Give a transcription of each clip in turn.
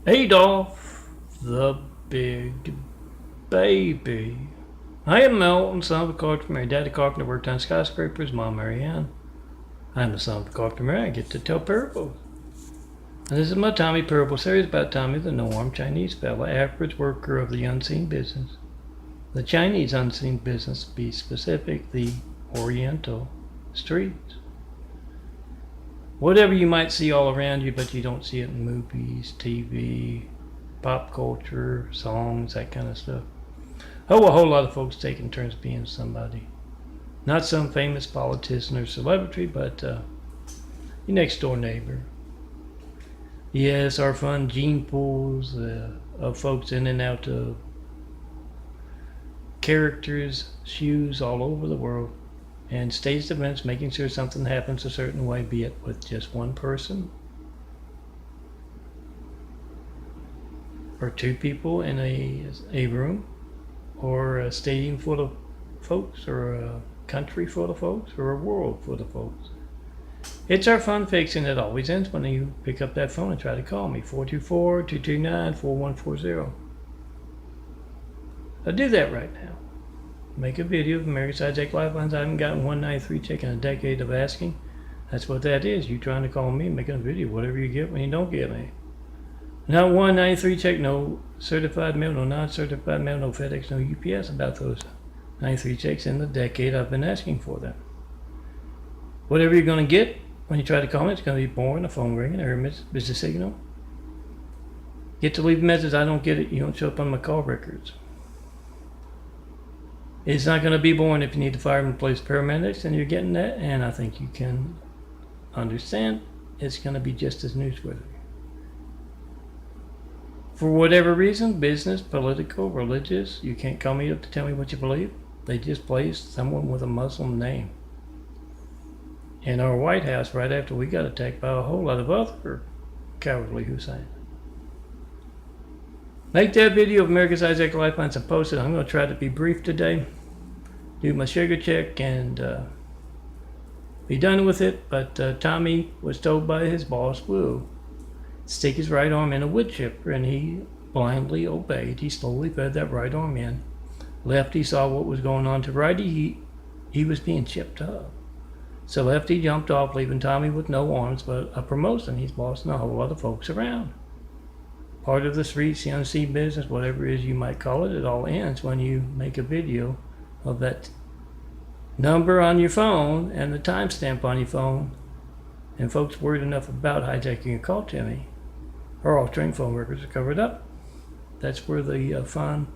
Adolf, the big baby. I am Melton, son of a carpenter. My daddy carpenter worked on skyscrapers, Mom Mary Ann. I am the son of a carpenter. I get to tell parables. And this is my Tami parable series about Tami, the no-armed Chinese fella, average worker of the unseen business. The Chinese unseen business, to be specific, the Oriental streets. Whatever you might see all around you, but you don't see it in movies, TV, pop culture, songs, that kind of stuff. Oh, a whole lot of folks taking turns being somebody. Not some famous politician or celebrity, but your next door neighbor. Yes, our fun gene pools of folks in and out of characters' shoes all over the world. And staged events, making sure something happens a certain way, be it with just one person or two people in a room, or a stadium full of folks, or a country full of folks, or a world full of folks. It's our fun fixing. It always ends when you pick up that phone and try to call me, 424-229-4140. I'll do that right now. Make a video of America's Hijack Lifelines. I haven't gotten 193 check in a decade of asking. That's what that is. You trying to call me, making a video, whatever you get when you don't get me. Not 193 check, no certified mail, no non-certified mail, no FedEx, no UPS about those 93 checks in the decade I've been asking for them. Whatever you're going to get when you try to call me, it's going to be boring, a phone ringing, or a busy signal. Get to leave a message, I don't get it, you don't show up on my call records. It's not going to be boring if you need to fire and replace paramedics and you're getting that, and I think you can understand it's going to be just as newsworthy. For whatever reason, business, political, religious, you can't call me up to tell me what you believe. They just placed someone with a Muslim name in our White House right after we got attacked by a whole lot of other cowardly Hussein. Make that video of America's Hijack Lifelines and post it. I'm going to try to be brief today, do my sugar check, and be done with it. But Tommy was told by his boss, Wu, stick his right arm in a wood chipper, and he blindly obeyed. He slowly fed that right arm in. Lefty saw what was going on to righty. He was being chipped up. So lefty jumped off, leaving Tommy with no arms but a promotion. He's bossing a whole lot of folks around. Part of the streets, the unseen business, whatever it is you might call it, it all ends when you make a video of that number on your phone and the timestamp on your phone, and folks worried enough about hijacking your call to me, or altering phone records are covered up. That's where the fun,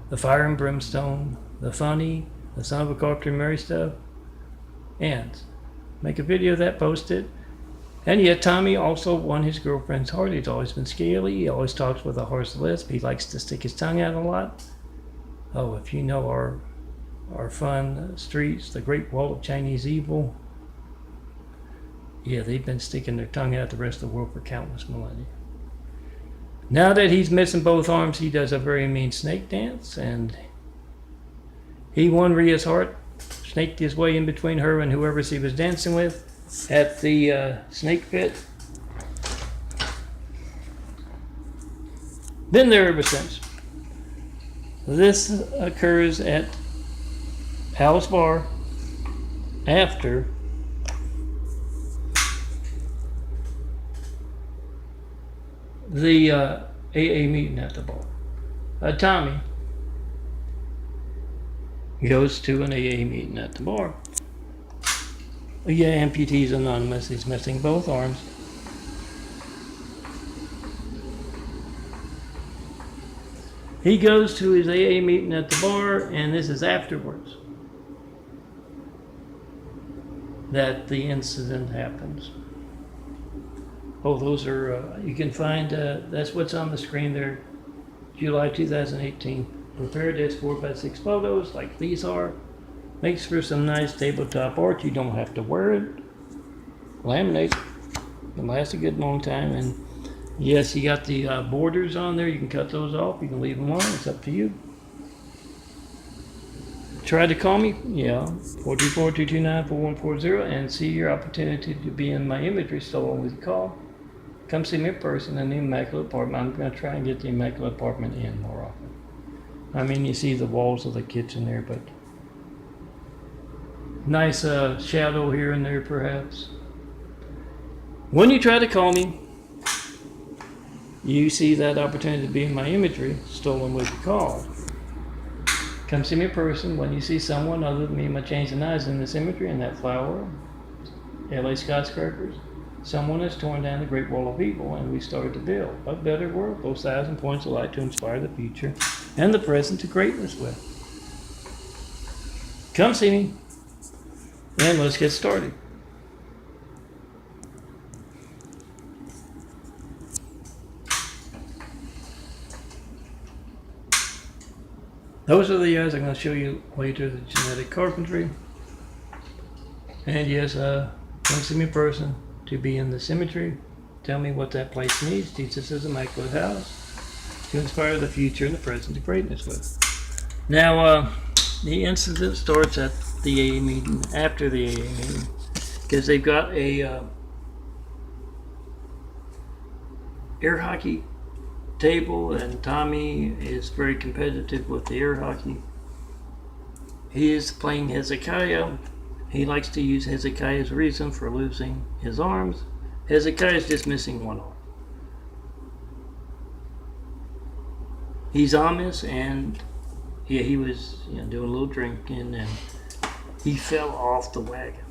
the fire and brimstone, the funny, the son of a carpenter Mary stuff ends. Make a video of that, post it. And yet Tommy also won his girlfriend's heart. He's always been scaly. He always talks with a harsh lisp. He likes to stick his tongue out a lot. Oh, if you know our fun streets, the Great Wall of Chinese Evil, yeah, they've been sticking their tongue out the rest of the world for countless millennia. Now that he's missing both arms, he does a very mean snake dance, and he won Rhea's heart, snaked his way in between her and whoever he was dancing with at the snake pit. Been there ever since. This occurs at Al's Bar after the AA meeting at the bar. Tommy goes to an AA meeting at the bar. Yeah, amputees anonymous. He's missing both arms. He goes to his AA meeting at the bar, and this is afterwards that the incident happens. Oh, those are, you can find, that's what's on the screen there, July 2018. Prepared as 4x6 photos like these are. Makes for some nice tabletop art. You don't have to wear it. Laminate. It'll last a good long time. And yes, you got the borders on there. You can cut those off. You can leave them on. It's up to you. Try to call me. Yeah. 424-229-4140 and see your opportunity to be in my imagery. So always call. come see me in person in the Immaculate Apartment. I'm going to try and get the Immaculate Apartment in more often. I mean, you see the walls of the kitchen there, but nice shadow here and there, perhaps. When you try to call me, you see that opportunity to be in my imagery, stolen with your call. Come see me in person when you see someone other than me, my changing eyes in this imagery, in that flower, LA skyscrapers. Someone has torn down the Great Wall of Evil, and we started to build a better world, those 1,000 points of light to inspire the future and the present to greatness with. Come see me, and let's get started. Those are the eyes I'm going to show you later, the genetic carpentry. And yes, come see me in person to be in the symmetry. Tell me what that place needs. Teach us as Immaculate House to inspire the future and the present to greatness with. Now, the incident starts at the AA meeting, after the AA meeting, because they've got a air hockey table, and Tami is very competitive with the air hockey. He is playing Hezekiah. He likes to use Hezekiah's reason for losing his arms. Hezekiah is just missing one arm. He's Amish, and yeah, he was doing a little drinking, and he fell off the wagon.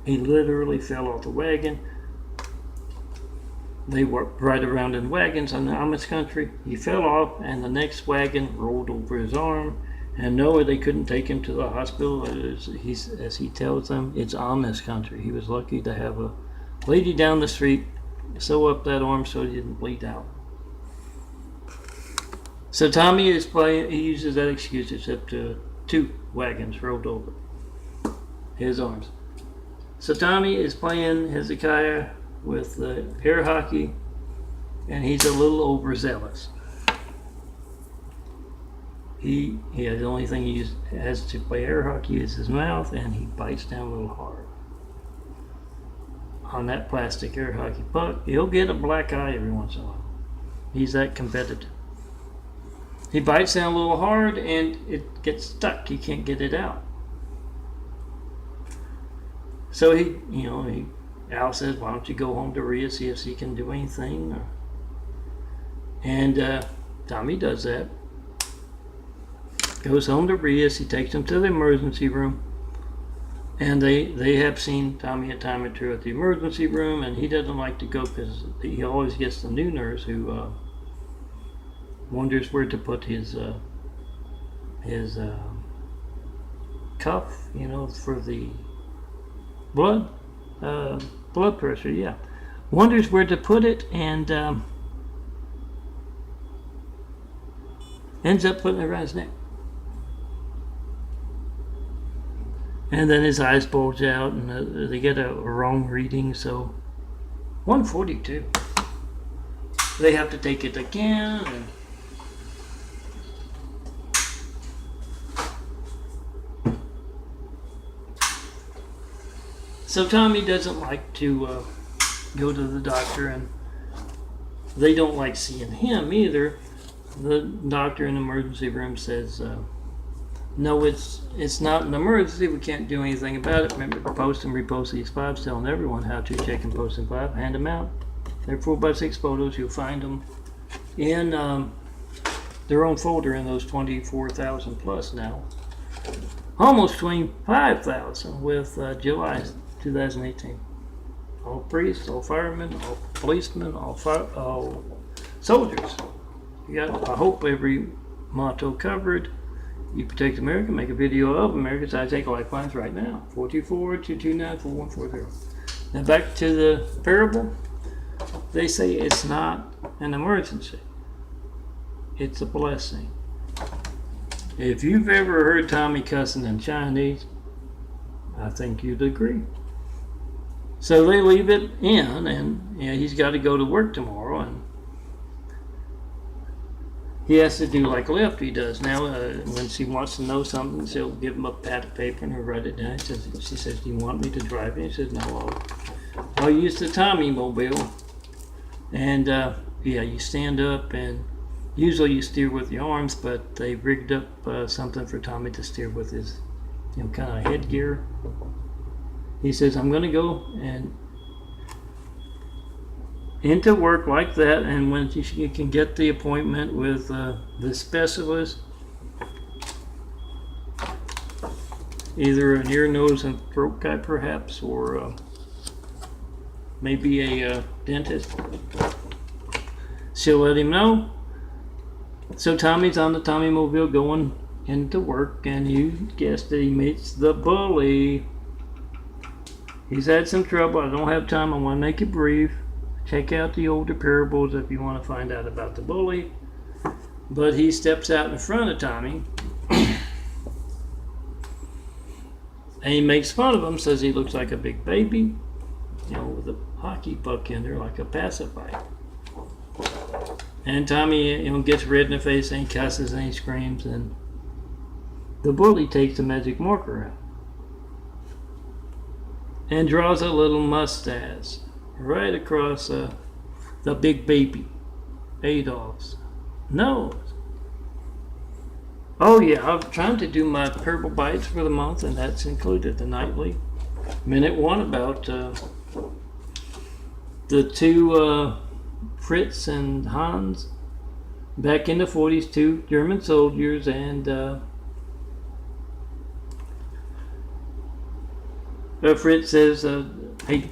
He literally fell off the wagon. They were right around in wagons in the Amish country. He fell off, and the next wagon rolled over his arm. And no, they couldn't take him to the hospital. As he tells them, it's Amish country. He was lucky to have a lady down the street sew up that arm so he didn't bleed out. So Tami is playing. He uses that excuse, except 2 wagons rolled over his arms. So Tami is playing Hezekiah with the air hockey, and he's a little overzealous. The only thing he has to play air hockey is his mouth, and he bites down a little hard on that plastic air hockey puck. He'll get a black eye every once in a while. He's that competitive. He bites down a little hard, and it gets stuck. He can't get it out. So Al says, "Why don't you go home to Rhea, see if she can do anything?" And Tami does that. Goes home to Rhea. He takes him to the emergency room, and they have seen Tami a time or two at the emergency room, and he doesn't like to go because he always gets the new nurse who wonders where to put his cuff, for the blood pressure. Yeah, wonders where to put it, and ends up putting it around his neck. And then his eyes bulge out, and they get a wrong reading, so 142. They have to take it again. So Tami doesn't like to go to the doctor, and they don't like seeing him either. The doctor in the emergency room says, no, it's not an emergency. We can't do anything about it. Remember to post and repost these 5s, telling everyone how to check and post in 5. Hand them out. They're 4x6 photos. You'll find them in their own folder in those 24,000 plus now. Almost 25,000 with July 2018. All priests, all firemen, all policemen, all soldiers. You got, I hope, every motto covered. You protect America, make a video of America's High-Tech Lifelines right now. 424-229-4140. Now back to the parable. They say it's not an emergency. It's a blessing. If you've ever heard Tami cussing in Chinese, I think you'd agree. So they leave it in, and he's got to go to work tomorrow, and he has to do like Lefty does now. When she wants to know something, she'll give him a pad of paper and he'll write it down. She says, "Do you want me to drive it?" He says, "No, I'll use the Tami mobile." And yeah, you stand up, and usually you steer with your arms, but they rigged up something for Tommy to steer with his, kind of headgear. He says, I'm going to go and into work like that, and when you can get the appointment with the specialist, either an ear, nose, and throat guy perhaps, or maybe a dentist, she'll let him know. So Tommy's on the Tommymobile going into work, and you guessed it, he meets the bully. He's had some trouble. I don't have time. I want to make it brief. Check out the older parables if you want to find out about the bully. But he steps out in front of Tommy, and he makes fun of him, says he looks like a big baby, with a hockey puck in there, like a pacifier. And Tommy, gets red in the face, and he cusses and he screams, and the bully takes the magic marker out and draws a little mustache right across the big baby, Adolph's nose. Oh yeah, I'm trying to do my purple bites for the month, and that's included the nightly. Minute one about the two Fritz and Hans back in the 40s, two German soldiers, and Fritz says, hey,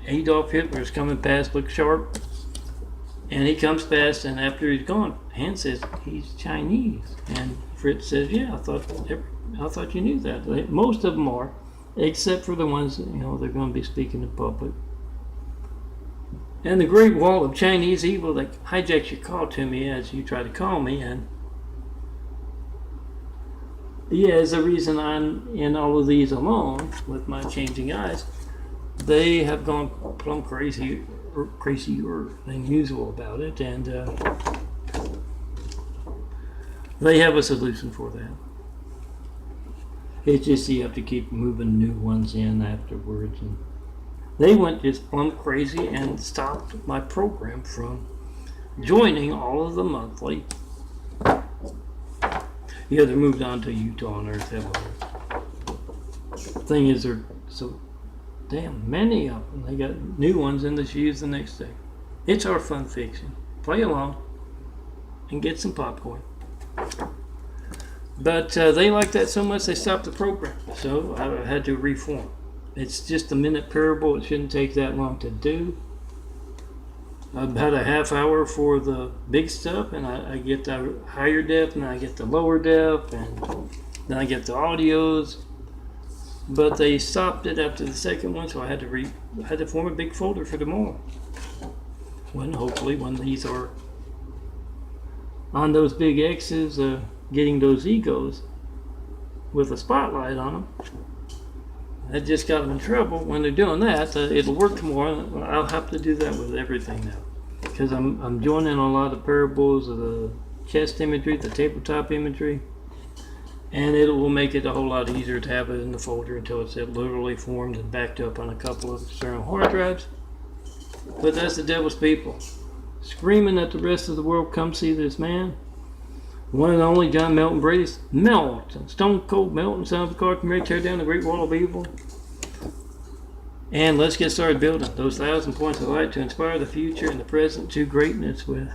Adolf Hitler's coming past, look sharp. And he comes past, and after he's gone, Hans says, he's Chinese. And Fritz says, yeah, I thought you knew that. Most of them are, except for the ones, they're going to be speaking in public. And the Great Wall of Chinese evil that hijacks your call to me as you try to call me, and yeah, is the reason I'm in all of these alone with my changing eyes. They have gone plumb crazier than usual about it, and they have a solution for that. It's just you have to keep moving new ones in afterwards, and they went just plumb crazy and stopped my program from joining all of the monthly. Yeah, they moved on to Utah and Earth Heaven. The thing is, there are so damn many of them. They got new ones in the shoes the next day. It's our fun fiction. Play along and get some popcorn. But they like that so much they stopped the program. So I had to reform. It's just a minute parable. It shouldn't take that long to do. I've had a half hour for the big stuff, and I get the higher def, and I get the lower def, and then I get the audios. But they stopped it after the second one, so I had to form a big folder for tomorrow. Hopefully when these are on those big X's, getting those egos with a spotlight on them. That just got them in trouble. When they're doing that, it'll work tomorrow. I'll have to do that with everything now, because I'm joining a lot of parables of the chest imagery, the tabletop imagery, and it will make it a whole lot easier to have it in the folder until it's literally formed and backed up on a couple of external hard drives. But that's the devil's people, screaming at the rest of the world, come see this man. One and only John Melton Brady's Melton, Stone Cold Melton, son of a car, ready to tear down the Great Wall of Evil. And let's get started building those 1,000 points of light to inspire the future and the present to greatness with.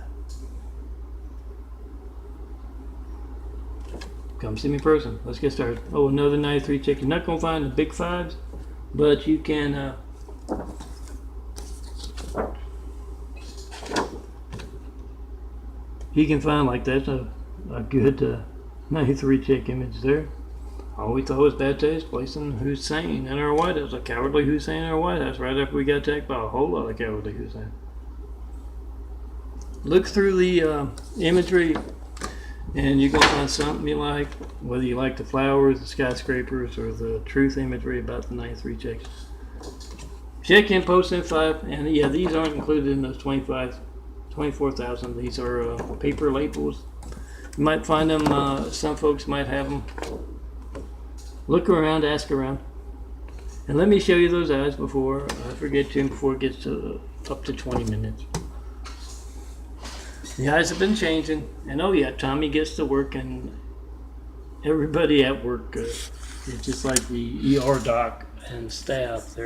Come see me in person. Let's get started. Oh, another 93 check. You're not going to find the big fives, but you can find, like, that's a good 93 check image there. All we thought was bad taste, placing Hussein in our White House, a cowardly Hussein in our White House, right after we got attacked by a whole lot of cowardly Hussein. Look through the imagery, and you're going to find something you like, whether you like the flowers, the skyscrapers, or the truth imagery about the 93 checks. Check in, post in 5, and yeah, these aren't included in those 24,000. These are paper labels. You might find them, some folks might have them. Look around, ask around. And let me show you those eyes before I forget to, before it gets to up to 20 minutes. The eyes have been changing, and oh yeah, Tommy gets to work, and everybody at work is just like the ER doc and staff.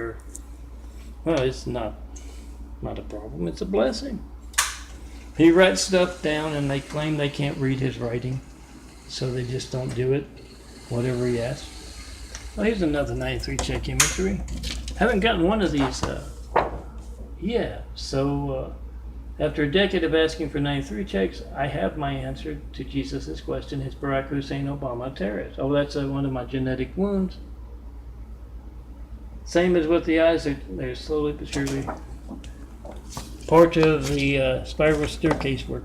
It's not a problem. It's a blessing. He writes stuff down, and they claim they can't read his writing, so they just don't do it, whatever he asks. Well, here's another 93 check imagery. Haven't gotten one of these yet. So after a decade of asking for 93 checks, I have my answer to Jesus' question: is Barack Hussein Obama a terrorist? Oh, that's one of my genetic wounds. Same as with the eyes, they're slowly but surely part of the spiral staircase work.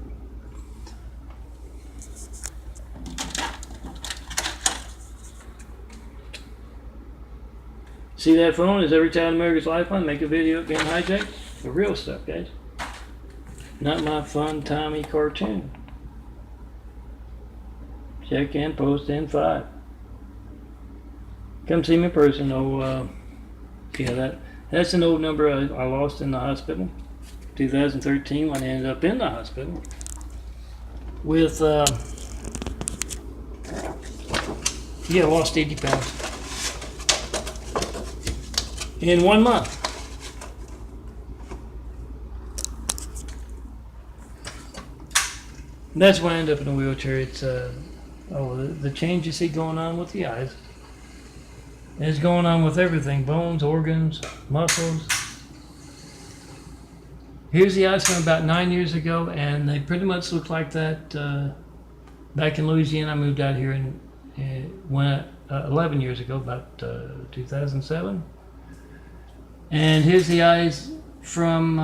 See that phone? Is every time America's Lifeline make a video being hijacked? The real stuff, guys. Not my fun Tami cartoon. Check in, post in 5. Come see me in person. Oh, yeah, that's an old number I lost in the hospital. 2013 when I ended up in the hospital with, I lost 80 pounds in 1 month. And that's why I ended up in a wheelchair. It's the change you see going on with the eyes is going on with everything: bones, organs, muscles. Here's the eyes from about 9 years ago, and they pretty much look like that. Back in Louisiana, I moved out here 11 years ago, about 2007. And here's the eyes from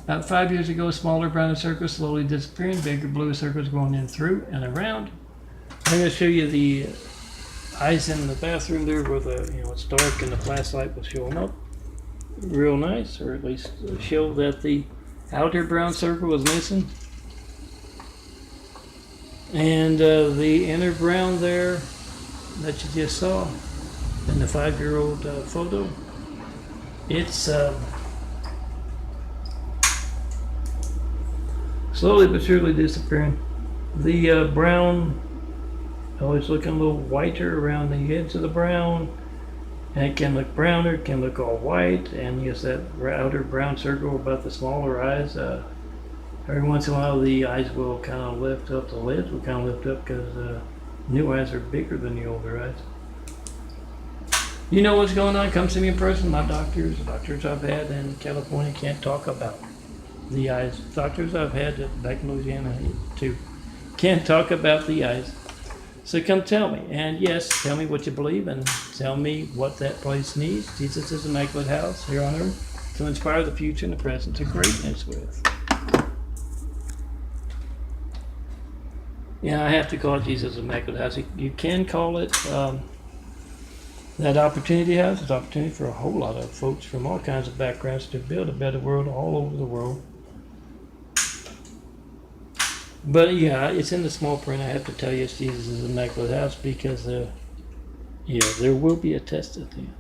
about 5 years ago: smaller browner circles slowly disappearing, bigger blue circles going in through and around. I'm going to show you the eyes in the bathroom there where it's dark and the flashlight was showing up. Real nice, or at least show that the outer brown circle was missing. And the inner brown there that you just saw in the 5-year-old photo, it's slowly but surely disappearing. The brown, it's looking a little whiter around the edge of the brown. And it can look browner, it can look all white, and yes, that outer brown circle about the smaller eyes. Every once in a while, the eyes will kind of lift up, the lids will kind of lift up because new eyes are bigger than the older eyes. You know what's going on? Come see me in person. My doctors I've had in California can't talk about the eyes. Doctors I've had back in Louisiana too can't talk about the eyes. So come tell me, and yes, tell me what you believe, and tell me what that place needs. Jesus' immaculate house here on earth to inspire the future and the present to greatness with. Yeah, I have to call it Jesus' immaculate house. You can call it that opportunity house. It's an opportunity for a whole lot of folks from all kinds of backgrounds to build a better world all over the world. But yeah, it's in the small print. I have to tell you it's Jesus' immaculate house because, there will be a test at the end.